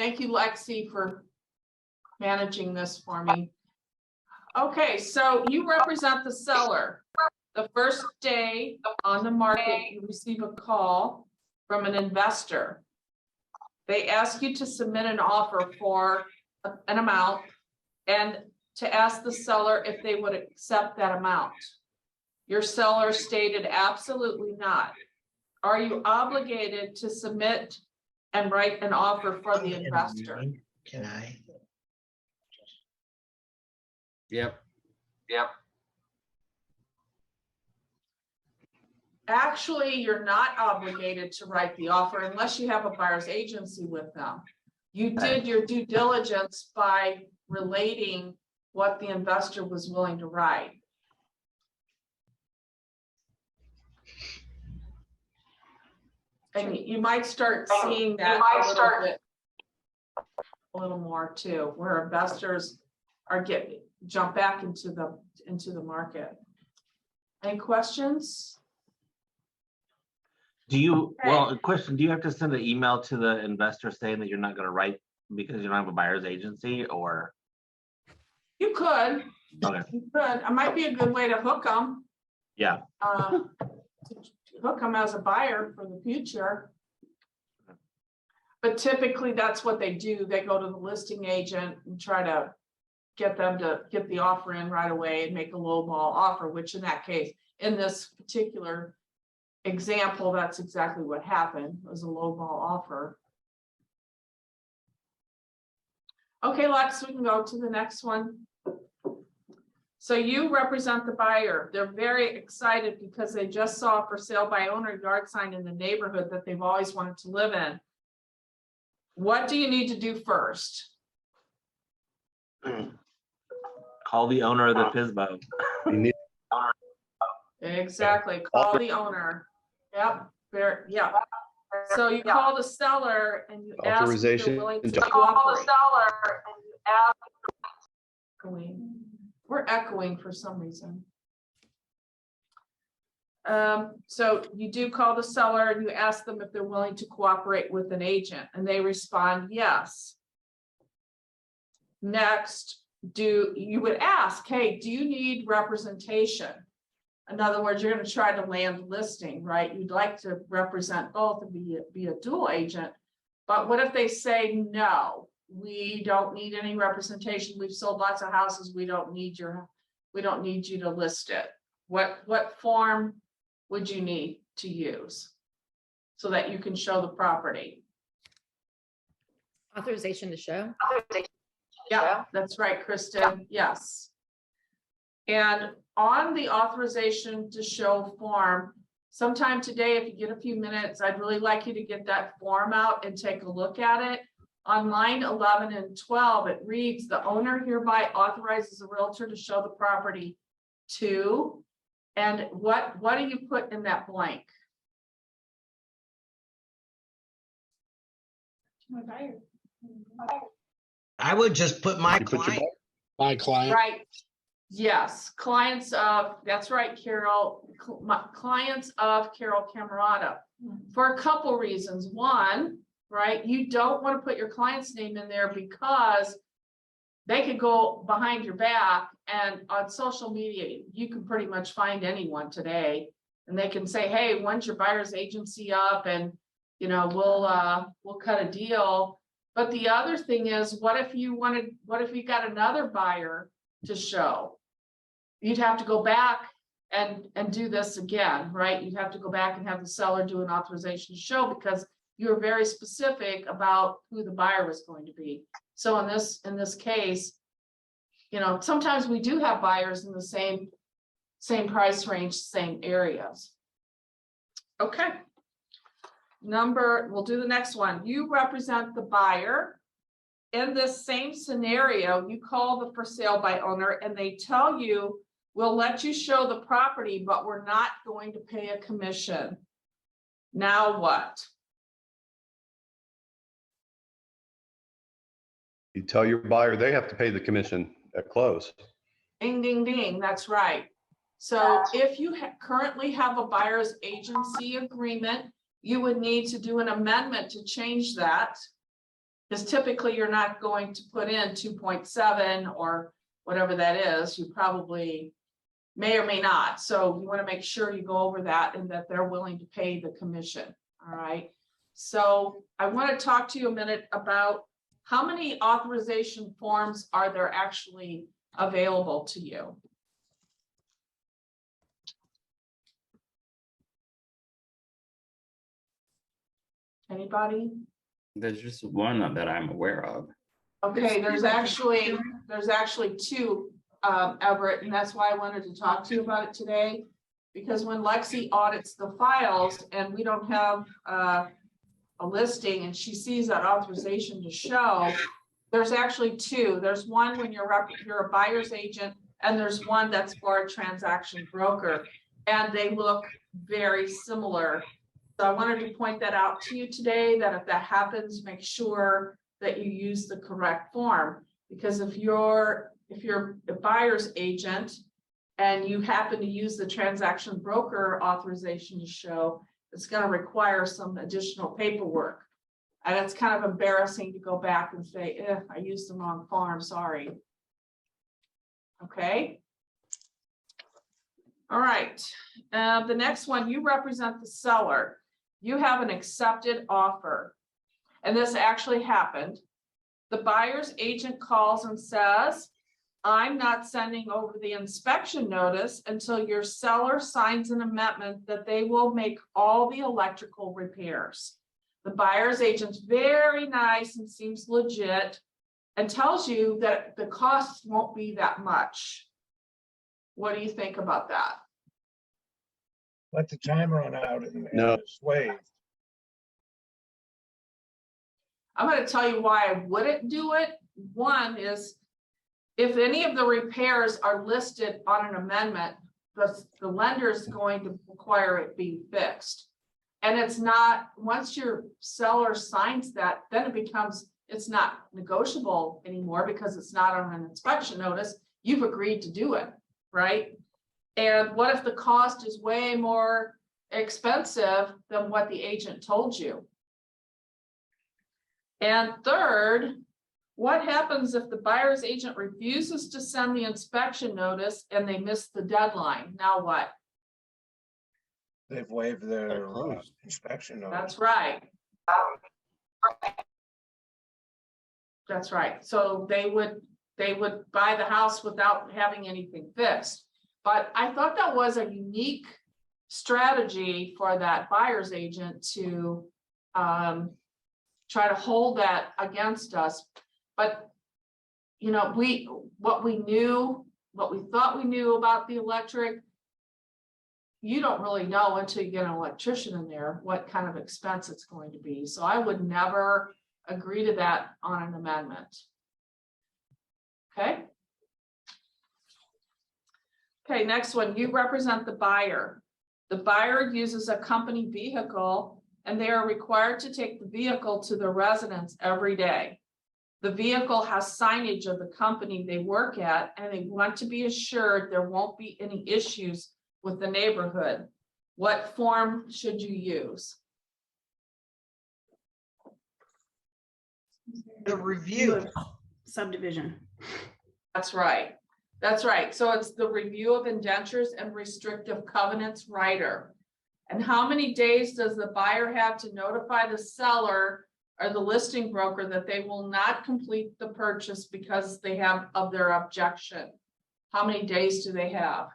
Thank you, Lexi, for managing this for me. Okay, so you represent the seller. The first day on the market, you receive a call from an investor. They ask you to submit an offer for an amount and to ask the seller if they would accept that amount. Your seller stated absolutely not. Are you obligated to submit and write an offer for the investor? Can I? Yep. Actually, you're not obligated to write the offer unless you have a buyer's agency with them. You did your due diligence by relating what the investor was willing to write. And you might start seeing that a little more too, where investors are jump back into the market. Any questions? Do you, well, a question, do you have to send an email to the investor saying that you're not going to write because you don't have a buyer's agency, or? You could. Okay. You could. It might be a good way to hook them. Yeah. Hook them as a buyer for the future. But typically that's what they do. They go to the listing agent and try to get them to get the offer in right away and make a low ball offer, which in that case, in this particular example, that's exactly what happened. It was a low ball offer. Okay, Lex, we can go to the next one. So you represent the buyer. They're very excited because they just saw a for sale by owner yard sign in the neighborhood that they've always wanted to live in. What do you need to do first? Call the owner of the FSBO. Exactly. Call the owner. Yep. Yeah. So you call the seller and you ask if they're willing to cooperate. We're echoing for some reason. So you do call the seller and you ask them if they're willing to cooperate with an agent, and they respond yes. Next, you would ask, hey, do you need representation? In other words, you're going to try to land listing, right? You'd like to represent both and be a dual agent. But what if they say, no, we don't need any representation. We've sold lots of houses. We don't need you to list it. What form would you need to use so that you can show the property? Authorization to show. Yeah, that's right, Kristen. Yes. And on the authorization to show form, sometime today, if you get a few minutes, I'd really like you to get that form out and take a look at it. On line 11 and 12, it reads, the owner hereby authorizes a realtor to show the property to, and what do you put in that blank? My buyer. I would just put my client. My client. Right. Yes. Clients of, that's right, Carol. Clients of Carol Camerata. For a couple reasons. One, right, you don't want to put your client's name in there because they could go behind your back, and on social media, you can pretty much find anyone today, and they can say, hey, when's your buyer's agency up? And, you know, we'll cut a deal. But the other thing is, what if you got another buyer to show? You'd have to go back and do this again, right? You'd have to go back and have the seller do an authorization to show because you're very specific about who the buyer was going to be. So in this case, you know, sometimes we do have buyers in the same price range, same areas. Okay. We'll do the next one. You represent the buyer. In this same scenario, you call the for sale by owner and they tell you, we'll let you show the property, but we're not going to pay a commission. Now what? You tell your buyer they have to pay the commission at close. Ding, ding, ding. That's right. So if you currently have a buyer's agency agreement, you would need to do an amendment to change that. Because typically you're not going to put in 2.7 or whatever that is. You probably may or may not. So you want to make sure you go over that and that they're willing to pay the commission. All right. So I want to talk to you a minute about how many authorization forms are there actually available to you. Anybody? There's just one that I'm aware of. Okay, there's actually two, Everett, and that's why I wanted to talk to you about it today. Because when Lexi audits the files and we don't have a listing and she sees that authorization to show, there's actually two. There's one when you're a buyer's agent, and there's one that's for a transaction broker, and they look very similar. So I wanted to point that out to you today, that if that happens, make sure that you use the correct form. Because if you're a buyer's agent and you happen to use the transaction broker authorization to show, it's going to require some additional paperwork. And it's kind of embarrassing to go back and say, I used the wrong form, sorry. Okay. All right. The next one, you represent the seller. You have an accepted offer. And this actually happened. The buyer's agent calls and says, I'm not sending over the inspection notice until your seller signs an amendment that they will make all the electrical repairs. The buyer's agent's very nice and seems legit and tells you that the costs won't be that much. What do you think about that? Let the time run out and No. it's waived. I'm going to tell you why I wouldn't do it. One is, if any of the repairs are listed on an amendment, the lender is going to require it be fixed. And it's not, once your seller signs that, then it's not negotiable anymore because it's not on an inspection notice. You've agreed to do it, right? And what if the cost is way more expensive than what the agent told you? And third, what happens if the buyer's agent refuses to send the inspection notice and they miss the deadline? Now what? They've waived their They're closed. inspection notice. That's right. That's right. So they would buy the house without having anything fixed. But I thought that was a unique strategy for that buyer's agent to try to hold that against us. But, you know, what we thought we knew about the electric, you don't really know until you get an electrician in there what kind of expense it's going to be. So I would never agree to that on an amendment. Okay. Okay, next one, you represent the buyer. The buyer uses a company vehicle and they are required to take the vehicle to the residence every day. The vehicle has signage of the company they work at, and they want to be assured there won't be any issues with the neighborhood. What form should you use? The review. Subdivision. That's right. That's right. So it's the review of indentures and restrictive covenants rider. And how many days does the buyer have to notify the seller or the listing broker that they will not complete the purchase because they have of their objection? How many days do they have?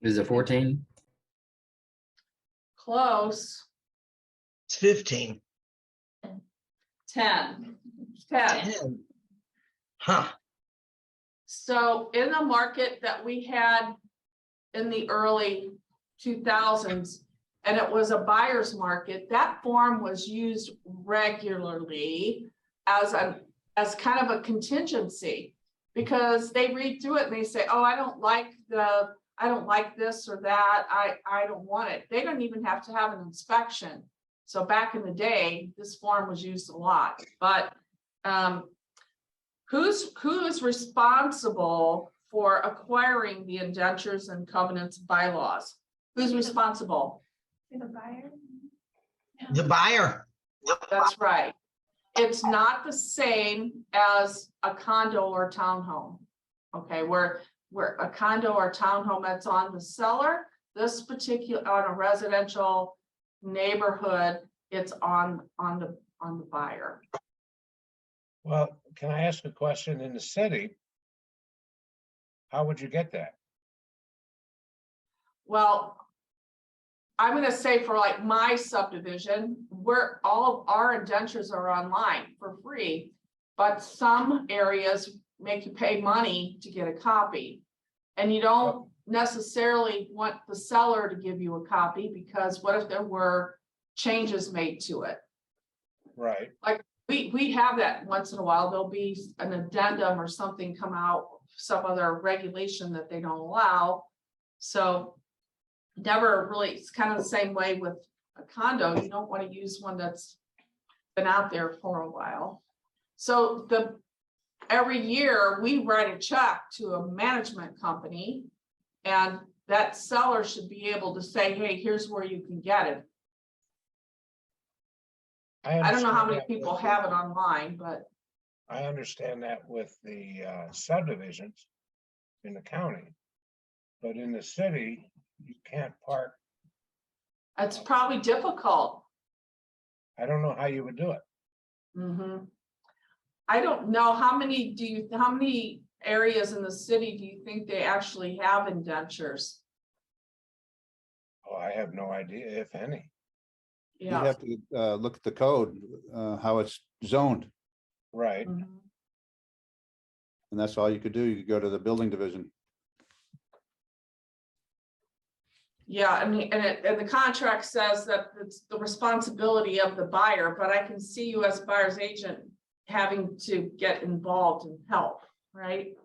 Is it 14? Close. It's 15. 10. 10. Huh. So in the market that we had in the early 2000s, and it was a buyer's market, that form was used regularly as kind of a contingency, because they read through it and they say, oh, I don't like this or that. I don't want it. They don't even have to have an inspection. So back in the day, this form was used a lot. But who is responsible for acquiring the indentures and covenants bylaws? Who's responsible? The buyer? The buyer. That's right. It's not the same as a condo or townhome. Okay, where a condo or townhome that's on the seller, this particular, on a residential neighborhood, it's on the buyer. Well, can I ask a question? In the city, how would you get that? Well, I'm gonna say for like my subdivision, where all of our indentures are online for free, but some areas make you pay money to get a copy. And you don't necessarily want the seller to give you a copy, because what if there were changes made to it? Right. We have that once in a while. There'll be an addendum or something come out, some other regulation that they don't allow. So never really, it's kind of the same way with a condo. You don't want to use one that's been out there for a while. So every year we write a check to a management company, and that seller should be able to say, hey, here's where you can get it. I don't know how many people have it online, but I understand that with the subdivisions in the county. But in the city, you can't park. it's probably difficult. I don't know how you would do it. Mhm. I don't know, how many areas in the city do you think they actually have indentures? Oh, I have no idea, if any. You'd Yeah. have to look at the code, how it's zoned, Right. Mhm. and that's all you could do. You could go to the building division. Yeah, I mean, and the contract says that it's the responsibility of the buyer, but I can see you as a buyer's agent having to get involved and help, right?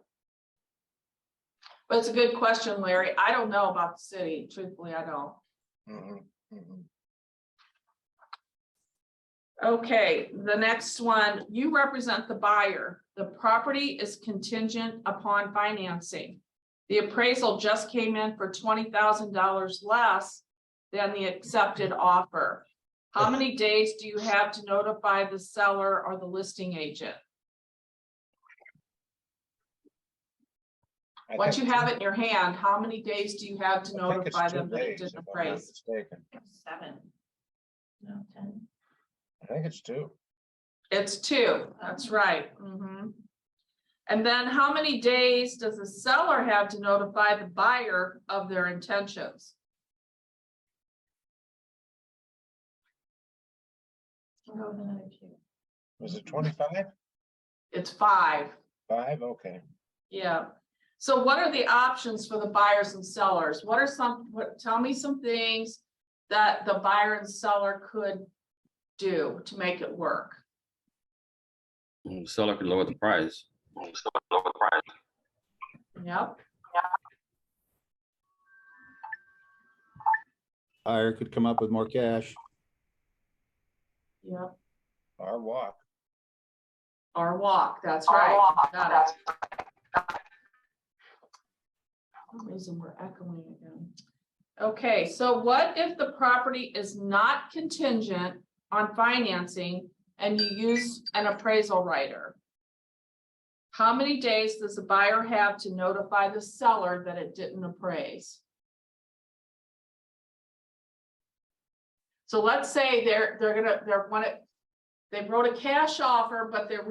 But it's a good question, Larry. I don't know about the city, truthfully, I don't. Mhm, mhm. Okay, the next one, you represent the buyer. The property is contingent upon financing. The appraisal just came in for $20,000 less than the accepted offer. How many days do you have to notify the seller or the listing agent? I Once think you have it in your hand, how many days do you have to I think it's notify 2 them that it days, didn't if I'm not appraise? mistaken. 7. No, 10. I think it's 2. It's 2, that's right. Mhm. And then how many days does the seller have to notify the buyer of their intentions? Was it 25? It's 5, 5? Okay. yeah. So what are the options for the buyers and sellers? What are tell me some things that the buyer and seller could do to make it work? Seller could lower the price. Yep, Buyer could come up with more cash. yep, Our walk. or walk, that's right. Got it. For some reason we're echoing again. Okay, so what if the property is not contingent on financing and you use an appraisal writer? How many days does the buyer have to notify the seller that it didn't appraise? So let's say they wrote a cash offer, but they're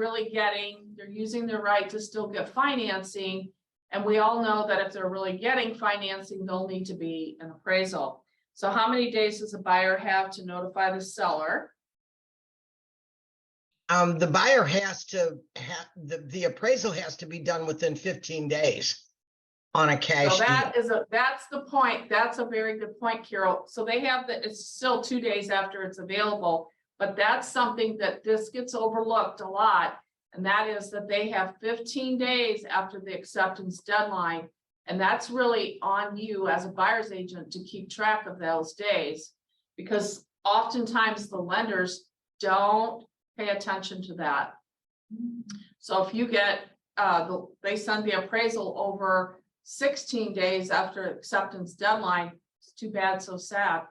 using their right to still get financing. And we all know that if they're really getting financing, they'll need to be an appraisal. So how many days does a buyer have to notify the seller? The buyer has to have, the appraisal has to be done within 15 days on a cash So deal. that's the point. That's a very good point, Carol. So they have it's still 2 days after it's available, but that's something that this gets overlooked a lot. And that is that they have 15 days after the acceptance deadline. And that's really on you as a buyer's agent to keep track of those days, because oftentimes the lenders don't pay attention to that. So if you get, they send the appraisal over 16 days after acceptance deadline, it's too bad, so sad.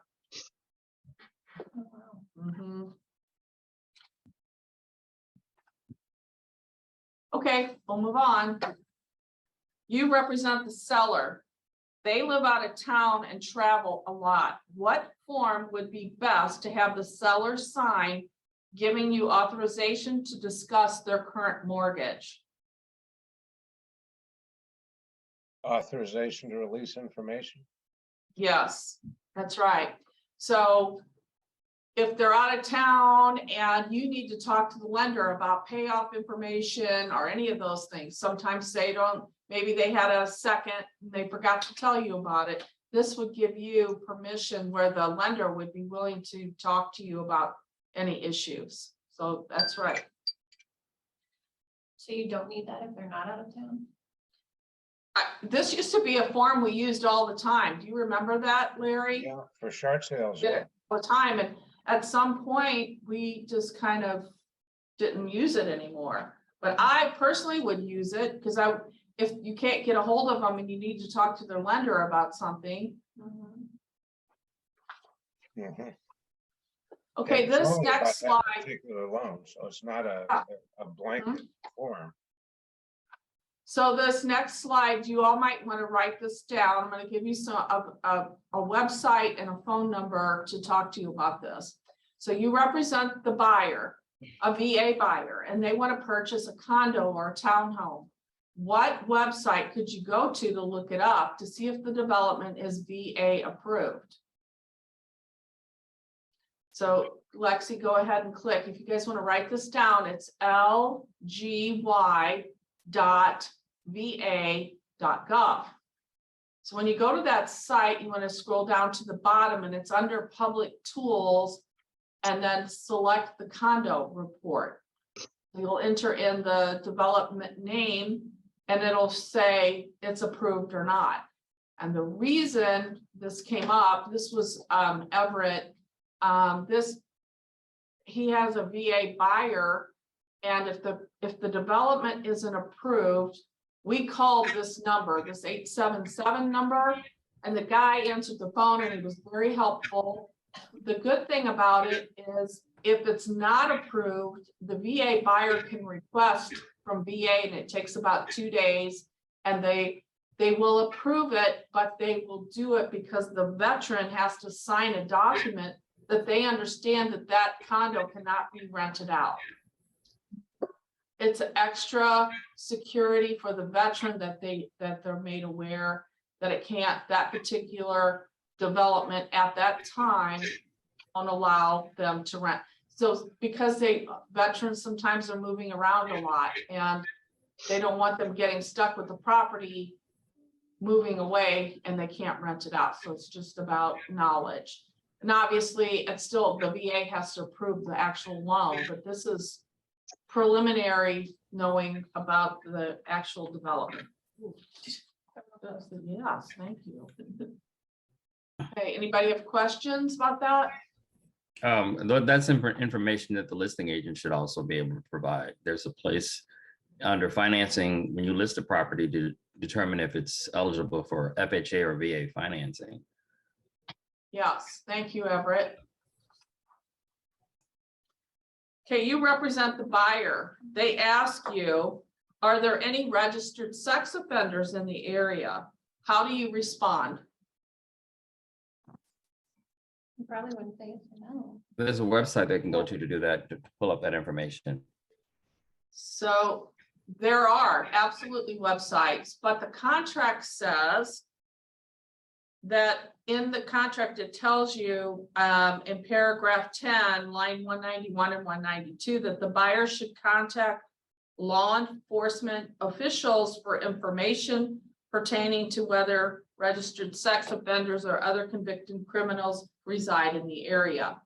Mhm. Okay, we'll move on. You represent the seller. They live out of town and travel a lot. What form would be best to have the seller sign, giving you authorization to discuss their current mortgage? Authorization to release information. Yes, that's right. So if they're out of town and you need to talk to the lender about payoff information or any of those things, sometimes they don't, maybe they had a second, they forgot to tell you about it. This would give you permission where the lender would be willing to talk to you about any issues. So that's right. So you don't need that if they're not out of town? This used to be a form we used all the time. Do you remember that, Larry? Yeah, for short sales. Did it all the time, and at some point, we just kind of didn't use it anymore. But I personally would use it because if you can't get a hold of them and you need to talk to their lender about something. Mhm. Okay, It's this only about next that slide, Particular loan, so it's not a blanket form. so this next slide, you all might want to write this down. I'm going to give you some a website and a phone number to talk to you about this. So you represent the buyer, a VA buyer, and they want to purchase a condo or a townhome. What website could you go to look it up to see if the development is VA approved? So Lexi, go ahead and click. If you guys want to write this down, it's lgy.va.gov. So when you go to that site, you want to scroll down to the bottom and it's under public tools and then select the condo report. You'll enter in the development name and it'll say it's approved or not. And the reason this came up, this was Everett. He has a VA buyer, and if the development isn't approved, we called this number, this 877 number, and the guy answered the phone and he was very helpful. The good thing about it is if it's not approved, the VA buyer can request from VA and it takes about 2 days, and they will approve it, but they will do it because the veteran has to sign a document that they understand that that condo cannot be rented out. It's extra security for the veteran that they're made aware that it can't, that particular development at that time won't allow them to rent. So because veterans sometimes are moving around a lot and they don't want them getting stuck with the property moving away and they can't rent it out. So it's just about knowledge. And obviously it's still, the VA has to approve the actual loan, but this is preliminary knowing about the actual development. Yes, thank you. Okay, anybody have questions about that? That's information that the listing agent should also be able to provide. There's a place under financing when you list a property to determine if it's eligible for FHA or VA financing. Yes, thank you, Everett. Okay, you represent the buyer. They ask you, are there any registered sex offenders in the area? How do you respond? You probably wouldn't say yes or no. There's a website they can go to do that, to pull up that information. So there are absolutely websites, but the contract says that in the contract, it tells you in paragraph 10, line 191 and 192, that the buyer should contact law enforcement officials for information pertaining to whether registered sex offenders or other convicted criminals reside in the area.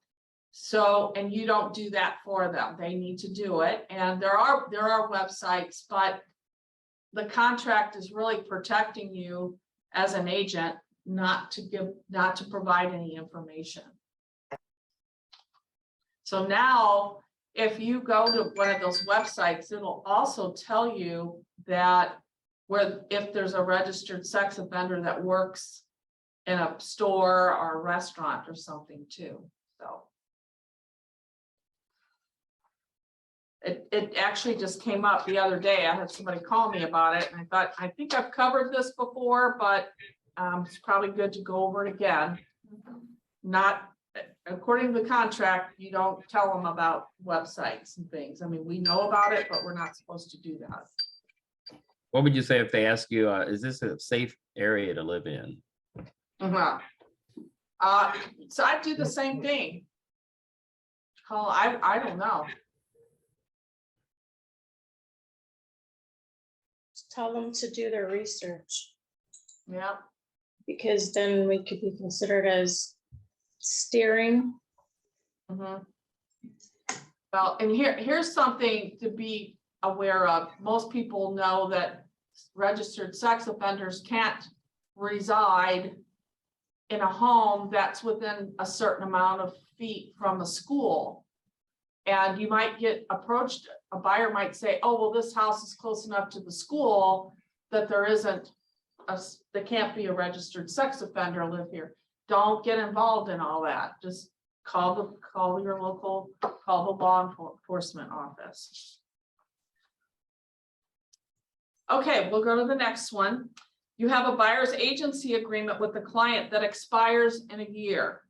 So, and you don't do that for them. They need to do it. And there are websites, but the contract is really protecting you as an agent not to provide any information. So now, if you go to one of those websites, it'll also tell you that if there's a registered sex offender that works in a store or a restaurant or something too. So It actually just came up the other day. I had somebody call me about it and I thought, I think I've covered this before, but it's probably good to go over it again. Not, according to the contract, you don't tell them about websites and things. I mean, we know about it, but we're not supposed to do that. What would you say if they ask you, is this a safe area to live in? So I do the same thing. Call, I don't know. Tell them to do their research, Yeah. because then we could be considered as steering. Mhm. Well, and here's something to be aware of. Most people know that registered sex offenders can't reside in a home that's within a certain amount of feet from a school. And you might get approached, a buyer might say, oh, well, this house is close enough to the school that there can't be a registered sex offender live here. Don't get involved in all that. Just call your local, call the law enforcement office. Okay, we'll go to the next one. You have a buyer's agency agreement with the client that expires in a year.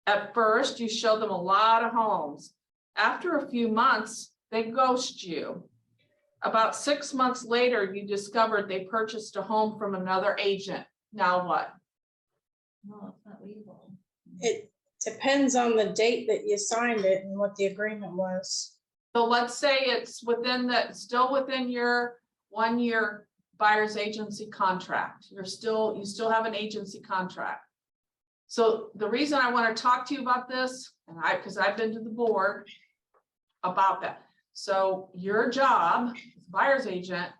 At first, you show them a lot of homes. After a few months, they ghost you. About 6 months later, you discovered they purchased a home from another agent. Now what? No, it's not legal. It depends on the date that you signed it and what the agreement was. So let's say it's still within your 1 year buyer's agency contract. You still have an agency contract. So the reason I want to talk to you about this, and because I've been to the board about that. So your job, as buyer's agent,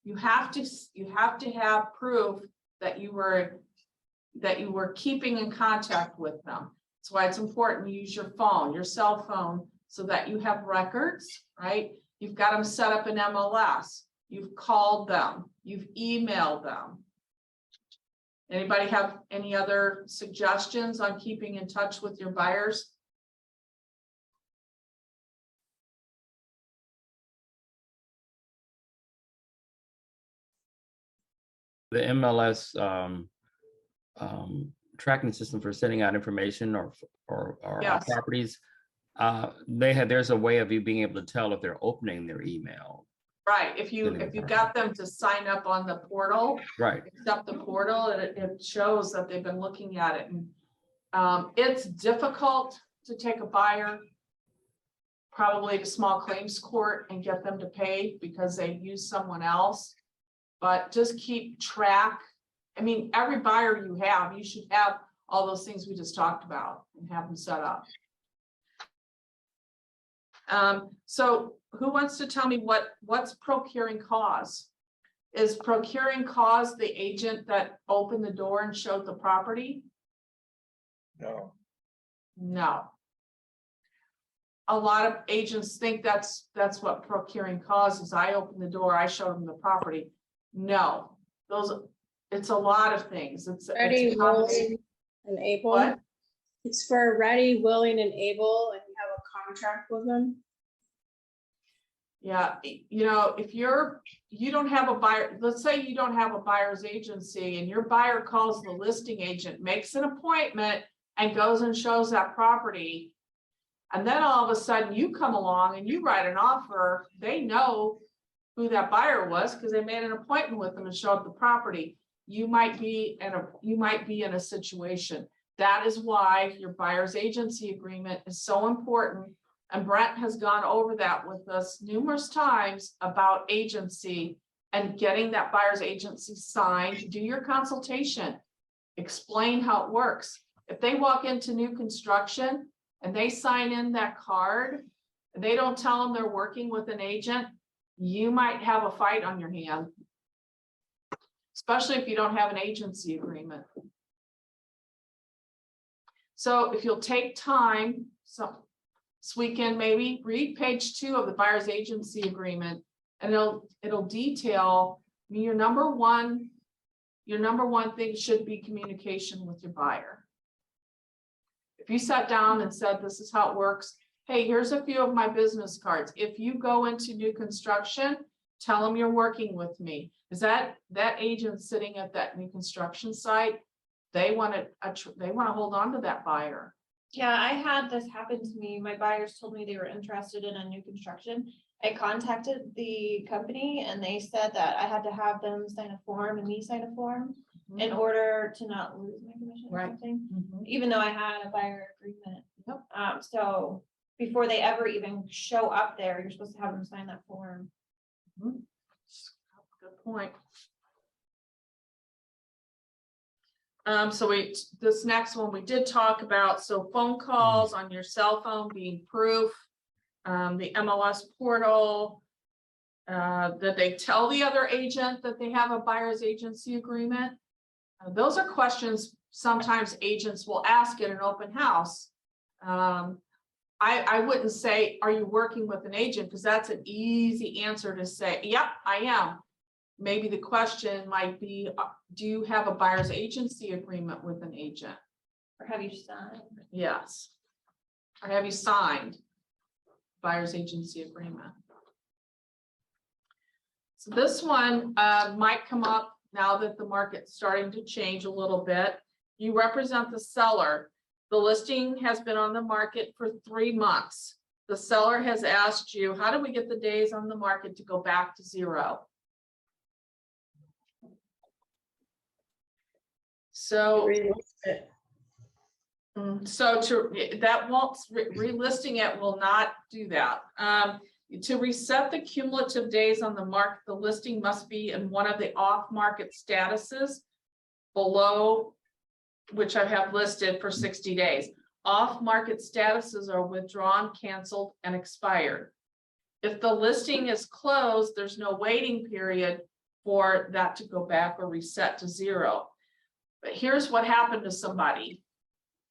you have to have proof that you were keeping in contact with them. That's why it's important to use your phone, your cell phone, so that you have records, right? You've got them set up in MLS. You've called them, you've emailed them. Anybody have any other suggestions on keeping in touch with your buyers? The MLS tracking system for sending out information or Yes. properties, there's a way of you being able to tell if they're opening their email. Right, if you got them to sign up on the portal, Right. accept the portal, it shows that they've been looking at it. And it's difficult to take a buyer probably to small claims court and get them to pay because they've used someone else. But just keep track. I mean, every buyer you should have all those things we just talked about and have them set up. So who wants to tell me what's procuring cause? Is procuring cause the agent that opened the door and showed the property? No, No. A lot of agents think that's what procuring cause is. I opened the door, I showed them the property. No, it's a lot of things. Ready, willing, and able. What? It's for ready, willing, and able, and you have a contract with them. Yeah, if you don't have a buyer, let's say you don't have a buyer's agency and your buyer calls the listing agent, makes an appointment and goes and shows that property. And then all of a sudden you come along and you write an offer, they know who that buyer was because they made an appointment with them and showed the property. You might be in a situation. That is why your buyer's agency agreement is so important. And Brent has gone over that with us numerous times about agency and getting that buyer's agency signed. Do your consultation, explain how it works. If they walk into new construction and they sign in that card, and they don't tell them they're working with an agent, you might have a fight on your hand, especially if you don't have an agency agreement. So if you'll take time, this weekend, maybe read page 2 of the buyer's agency agreement, and it'll detail your number one thing should be communication with your buyer. If you sat down and said, this is how it works, hey, here's a few of my business cards. If you go into new construction, tell them you're working with me. Is that agent sitting at that new construction site? They want to hold on to that buyer. Yeah, I had this happen to me. My buyers told me they were interested in a new construction. I contacted the company and they said that I had to have them sign a form and me sign a form in order to not lose my commission or Right. something, Mhm. even though I had a buyer agreement. Yep. So before they ever even show up there, you're supposed to have them sign that form. Good point. So this next one we did talk about, so phone calls on your cell phone being proof, the MLS portal, that they tell the other agent that they have a buyer's agency agreement. Those are questions sometimes agents will ask at an open house. I wouldn't say, are you working with an agent? Because that's an easy answer to say, yep, I am. Maybe the question might be, do you have a buyer's agency agreement with an agent? Or have you signed? Yes. Or have you signed buyer's agency agreement? So this one might come up now that the market's starting to change a little bit. You represent the seller. The listing has been on the market for 3 months. The seller has asked you, how do we get the days on the market to go back to 0? So, that won't, relisting it will not do that. To reset the cumulative days on the market, the listing must be in one of the off-market statuses below, which I have listed for 60 days. Off-market statuses are withdrawn, canceled, and expired. If the listing is closed, there's no waiting period for that to go back or reset to 0. But here's what happened to somebody.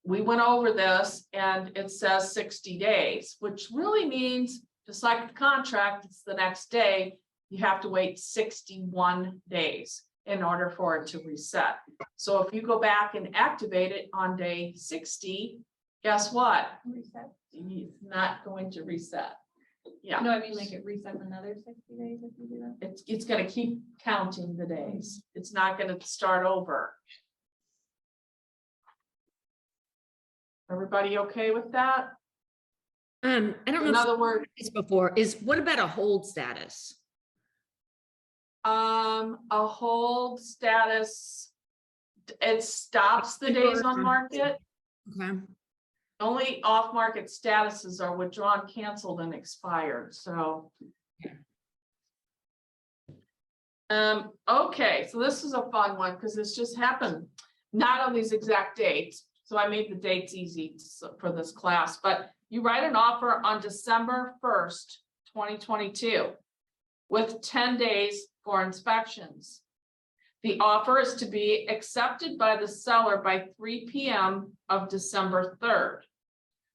We went over this and it says 60 days, which really means, just like the contract, it's the next day. You have to wait 61 days in order for it to reset. So if you go back and activate it on day 60, guess what? Reset. It's not going to reset. Yeah. No, I mean like it resets another 60 days if you do that. It's going to keep counting the days. It's not going to start over. Everybody okay with that? I don't know. In if other words, it's before is what about a hold status? a hold status, it stops the days on market. Okay. Only off-market statuses are withdrawn, canceled, and expired. So, okay, so this is a fun one because this just happened, not on these exact dates. So I made the dates easy for this class, but you write an offer on December 1st, 2022, with 10 days for inspections. The offer is to be accepted by the seller by 3 p.m. of December 3rd.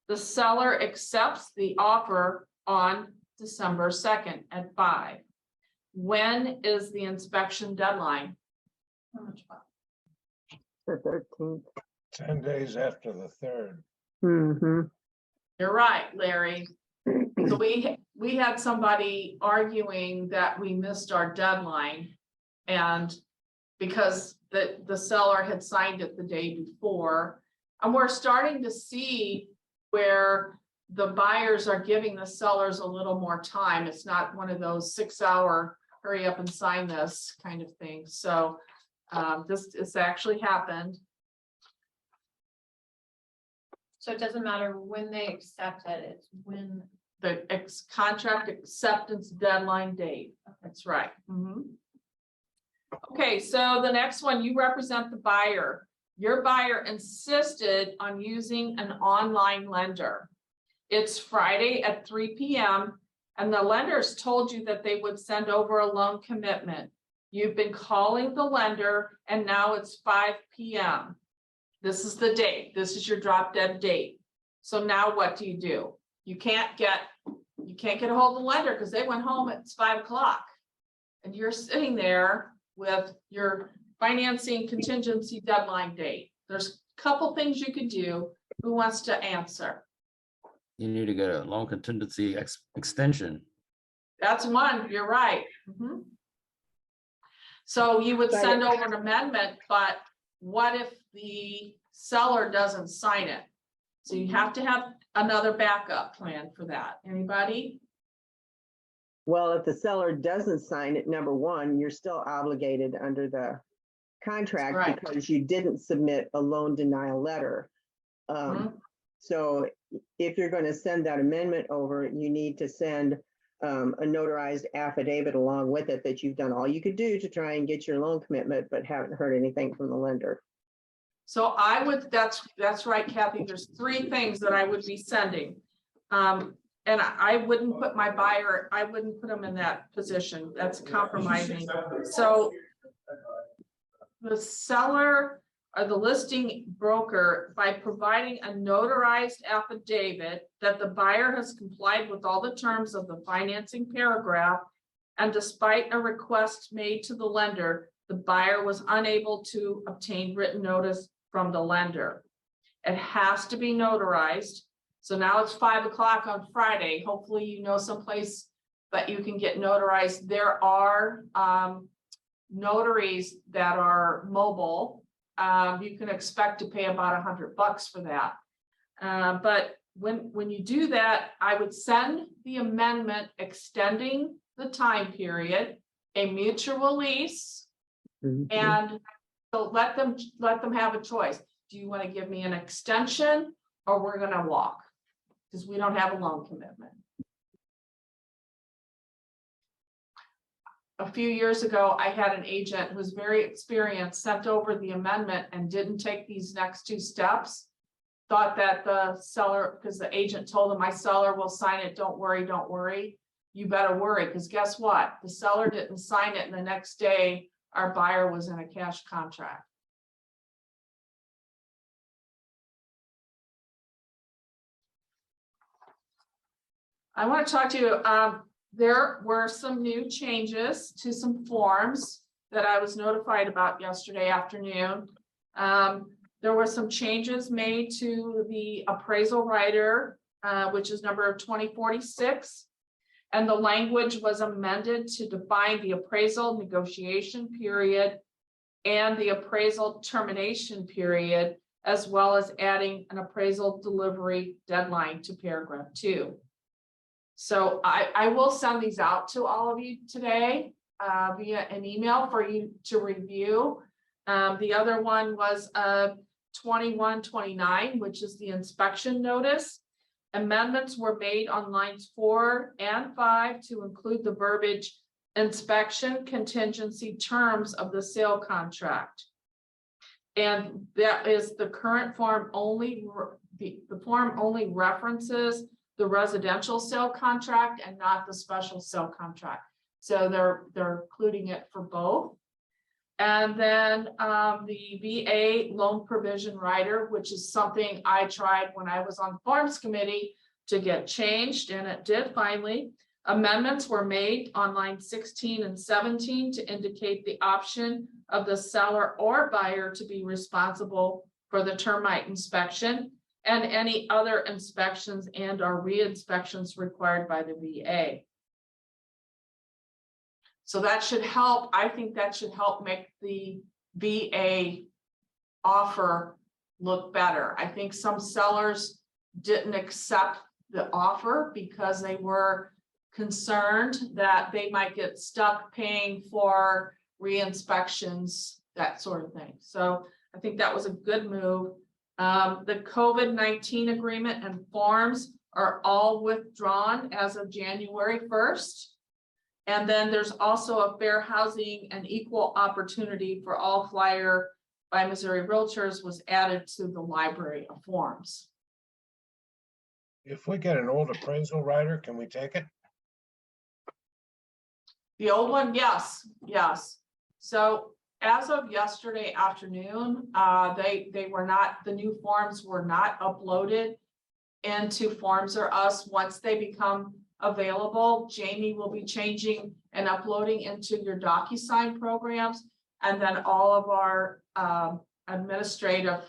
The seller accepts the offer on December 2nd at 5. When is the inspection deadline? How much fun. The 13th. 10 days after the 3rd. Mm-hmm. You're right, Larry. So we had somebody arguing that we missed our deadline, and because the seller had signed it the day before, and we're starting to see where the buyers are giving the sellers a little more time. It's not one of those 6-hour hurry up and sign this kind of thing. So this actually happened. So it doesn't matter when they accept it, it's when. The contract acceptance deadline date. That's right. Okay, so the next one, you represent the buyer. Your buyer insisted on using an online lender. It's Friday at 3 p.m. and the lenders told you that they would send over a loan commitment. You've been calling the lender and now it's 5 p.m. This is the date. This is your drop dead date. So now what do? You can't get a hold of the lender because they went home at 5 o'clock. And you're sitting there with your financing contingency deadline date. There's a couple things you could do. Who wants to answer? You need to get a loan contingency extension. That's one, you're right. Mhm. So you would send over an amendment, but what if the seller doesn't sign it? So you have to have another backup plan for that. Anybody? Well, if the seller doesn't sign it, number one, you're still obligated under the contract Right. because you didn't submit a loan denial letter. So if you're going to send that amendment over, you need to send a notarized affidavit along with it that you've done all you could do to try and get your loan commitment, but haven't heard anything from the lender. So I would, that's right, Kathy. There's three things that I would be sending. And I wouldn't put my buyer, I wouldn't put them in that position. That's compromising. So the seller or the listing broker, by providing a notarized affidavit that the buyer has complied with all the terms of the financing paragraph, and despite a request made to the lender, the buyer was unable to obtain written notice from the lender. It has to be notarized. So now it's 5 o'clock on Friday. Hopefully, you know someplace that you can get notarized. There are notaries that are mobile. You can expect to pay about $100 for that. But when you do that, I would send the amendment extending the time period, a mutual lease, and so let them have a choice. Do you want to give me an extension or we're going to walk? Because we don't have a loan commitment. A few years ago, I had an agent who was very experienced, sent over the amendment and didn't take these next two steps. Thought that the seller, because the agent told him, my seller will sign it. Don't worry, don't worry. You better worry, because guess what? The seller didn't sign it, and the next day, our buyer was in a cash contract. I want to talk to you. There were some new changes to some forms that I was notified about yesterday afternoon. There were some changes made to the appraisal writer, which is number 2046. And the language was amended to define the appraisal negotiation period and the appraisal termination period, as well as adding an appraisal delivery deadline to paragraph 2. So I will send these out to all of you today via an email for you to review. The other one was 2129, which is the inspection notice. Amendments were made on lines 4 and 5 to include the verbiage inspection contingency terms of the sale contract. And that is the current form only, the form only references the residential sale contract and not the special sale contract. So they're including it for both. And then the VA loan provision rider, which is something I tried when I was on the Farms Committee to get changed, and it did finally. Amendments were made on line 16 and 17 to indicate the option of the seller or buyer to be responsible for the termite inspection and any other inspections and or re-inspections required by the VA. So that should help. I think that should help make the VA offer look better. I think some sellers didn't accept the offer because they were concerned that they might get stuck paying for re-inspections, that sort of thing. So I think that was a good move. The COVID-19 agreement and forms are all withdrawn as of January 1st. And then there's also a fair housing and equal opportunity for all flyer by Missouri Realtors was added to the library of forms. If we get an old appraisal writer, can we take it? The old one, yes. So as of yesterday afternoon, they were not, the new forms were not uploaded into Forms or Us. Once they become available, Jamie will be changing and uploading into your DocuSign programs, and then all of our administrative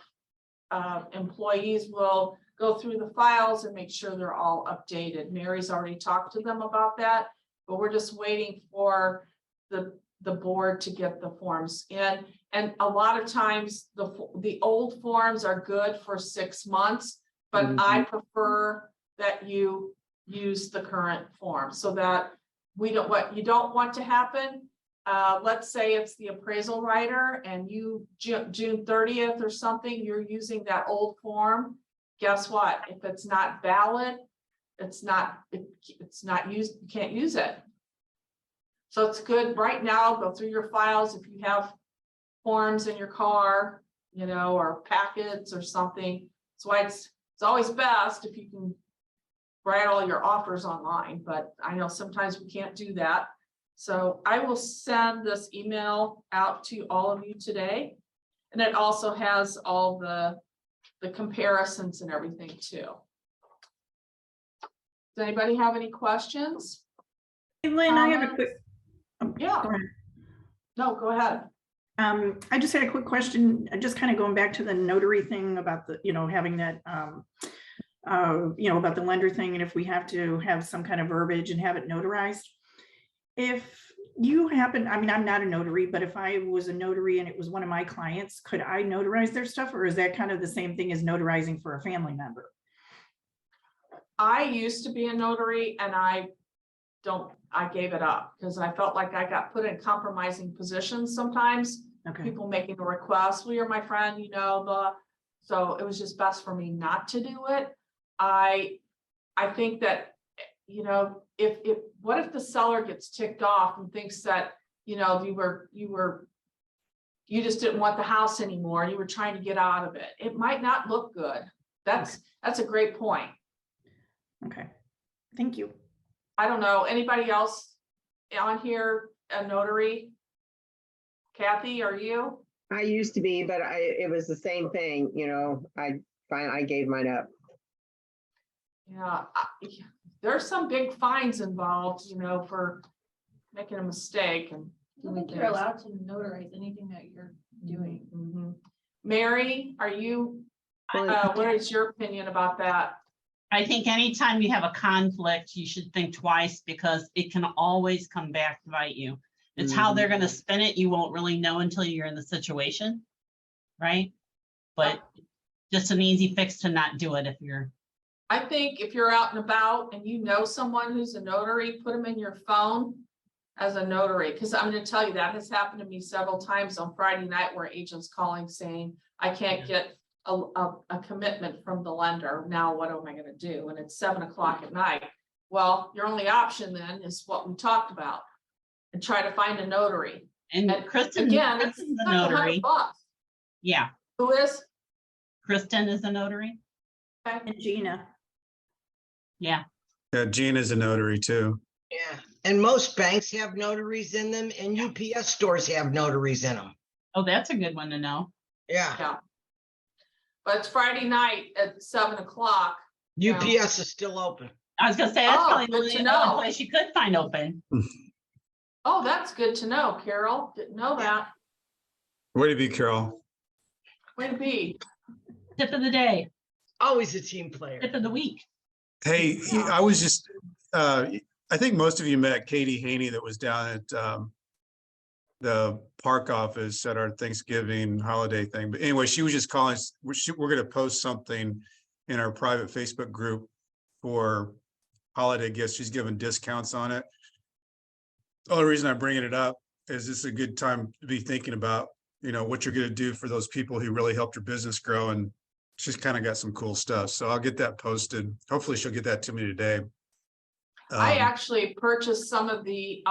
employees will go through the files and make sure they're all updated. Mary's already talked to them about that, but we're just waiting for the board to get the forms in. And a lot of times the old forms are good for 6 months, but I prefer that you use the current form so that what you don't want to happen. Let's say it's the appraisal writer and you June 30th or something, you're using that old form. Guess what? If it's not valid, it's not used, you can't use it. So it's good right now, go through your files. If you have forms in your car, you know, or packets or something. That's why it's always best if you can write all your offers online, but I know sometimes we can't do that. So I will send this email out to all of you today. And it also has all the comparisons and everything too. Does anybody have any questions? Hey, Lynn, I have a quick. Yeah. Go ahead. No, go ahead. I just had a quick question, just kind of going back to the notary thing about the, having that, about the lender thing, and if we have to have some kind of verbiage and have it notarized. If you happen, I mean, I'm not a notary, but if I was a notary and it was one of my clients, could I notarize their stuff, or is that kind of the same thing as notarizing for a family member? I used to be a notary and I gave it up because I felt like I got put in compromising positions sometimes. Okay. People making a request, well, you're my friend, so it was just best for me not to do it. I think that, what if the seller gets ticked off and thinks that, you just didn't want the house anymore. You were trying to get out of it. It might not look good. That's a great point. Okay. Thank you. I don't know. Anybody else on here, a notary? Kathy, are you? I used to be, but it was the same thing, I gave mine up. Yeah, there's some big fines involved, for making a mistake and. I don't think you're allowed to notarize anything that you're doing. Mm-hmm. Mary, are you, Well, what is your opinion about that? I think anytime you have a conflict, you should think twice because it can always come back to bite you. It's how they're going to spin it. You won't really know until you're in the situation, right? But just an easy fix to not do it if you're. I think if you're out and about and you know someone who's a notary, put them in your phone as a notary. Because I'm going to tell you that has happened to me several times on Friday night where agents calling saying, I can't get a commitment from the lender. Now, what am I going to do? And it's 7 o'clock at night. Well, your only option then is what we talked about and try to find a notary. And Kristen, again, it's Kristen's a like notary. $100. Yeah. Who is? Kristen is a notary. Okay. And Gina. Yeah. Yeah, Gina's a notary too. Yeah, and most banks have notaries in them, and UPS stores have notaries in them. Oh, that's a good one to know. Yeah. But it's Friday night at 7 o'clock. UPS is still open. I was gonna say that's probably good the to know. only place you could find open. Oh, that's good to know, Carol. Didn't know that. Way to be, Carol. Way to be. Tip of the day. Always a team player. Tip of the week. Hey, I was just, I think most of you met Katie Haney that was down at the park office at our Thanksgiving holiday thing. But anyway, she was just calling, we're going to post something in our private Facebook group for holiday gifts. She's giving discounts on it. The only reason I'm bringing it up is this is a good time to be thinking about, what you're going to do for those people who really helped your business grow. And she's kind of got some cool stuff. So I'll get that posted. Hopefully she'll get that to me today. I actually purchased some of the,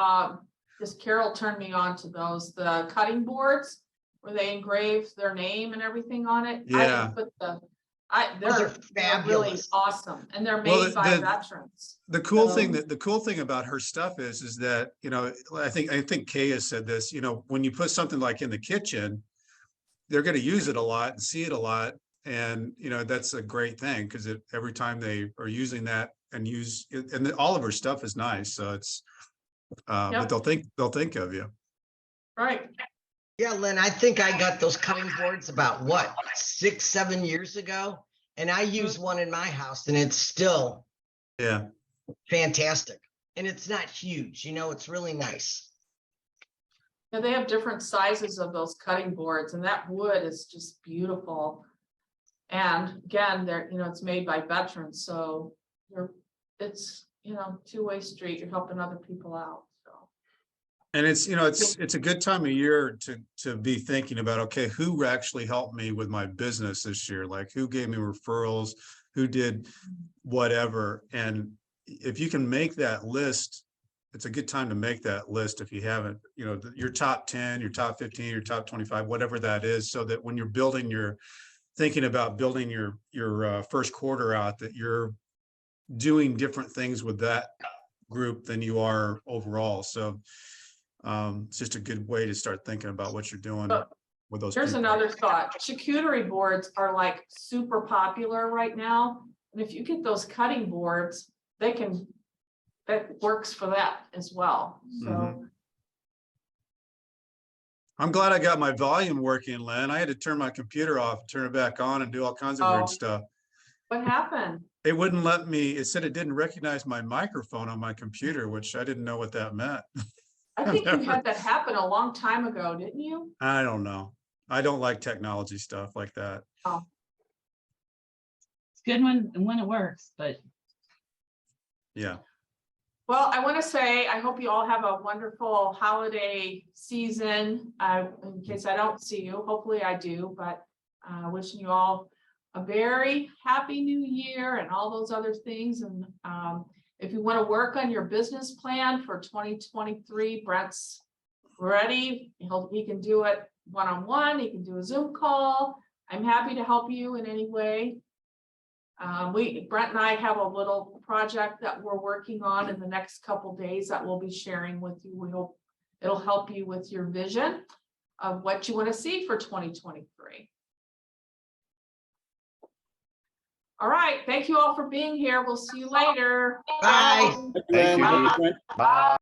this Carol turned me on to those, the cutting boards where they engrave their name and everything on it. Yeah. They're really awesome and they're made by veterans. The cool thing about her stuff is that, I think Kay has said this, when you put something like in the kitchen, they're going to use it a lot and see it a lot. And, that's a great thing because every time they are using that and use it, and all of her stuff is nice. So it's, but they'll think of you. Right. Yeah, Lynn, I think I got those cutting boards about 6-7 years ago. And I use one in my house and it's still Yeah. fantastic. And it's not huge, it's really nice. Yeah, they have different sizes of those cutting boards and that wood is just beautiful. And again, it's made by veterans, so it's, two-way street. You're helping other people out, so. And it's a good time of year to be thinking about, okay, who actually helped me with my business this year? Like who gave me referrals, who did whatever. And if you can make that list, it's a good time to make that list if you haven't, your top 10, your top 15, your top 25, whatever that is, so that when you're thinking about building your first quarter out, that you're doing different things with that group than you are overall. So it's just a good way to start thinking about what you're doing with those. Here's people. another thought. Charcuterie boards are like super popular right now. And if you get those cutting boards, that works for that as well. So. Mhm. I'm glad I got my volume working, Lynn. I had to turn my computer off, turn it back on and do all kinds of weird stuff. What happened? It wouldn't let me, it said it didn't recognize my microphone on my computer, which I didn't know what that meant. I think you had that happen a long time ago, didn't you? I don't know. I don't like technology stuff like that. Oh. It's good when it works, but. Yeah. Well, I want to say, I hope you all have a wonderful holiday season. In case I don't see you, hopefully I do, but wishing you all a very happy new year and all those other things. And if you want to work on your business plan for 2023, Brent's ready. He can do it one-on-one. He can do a Zoom call. I'm happy to help you in any way. Brent and I have a little project that we're working on in the next couple days that we'll be sharing with you. We hope it'll help you with your vision of what you want to see for 2023. All right. Thank you all for being here. We'll see you later. Bye. Thank you. Bye. Bye.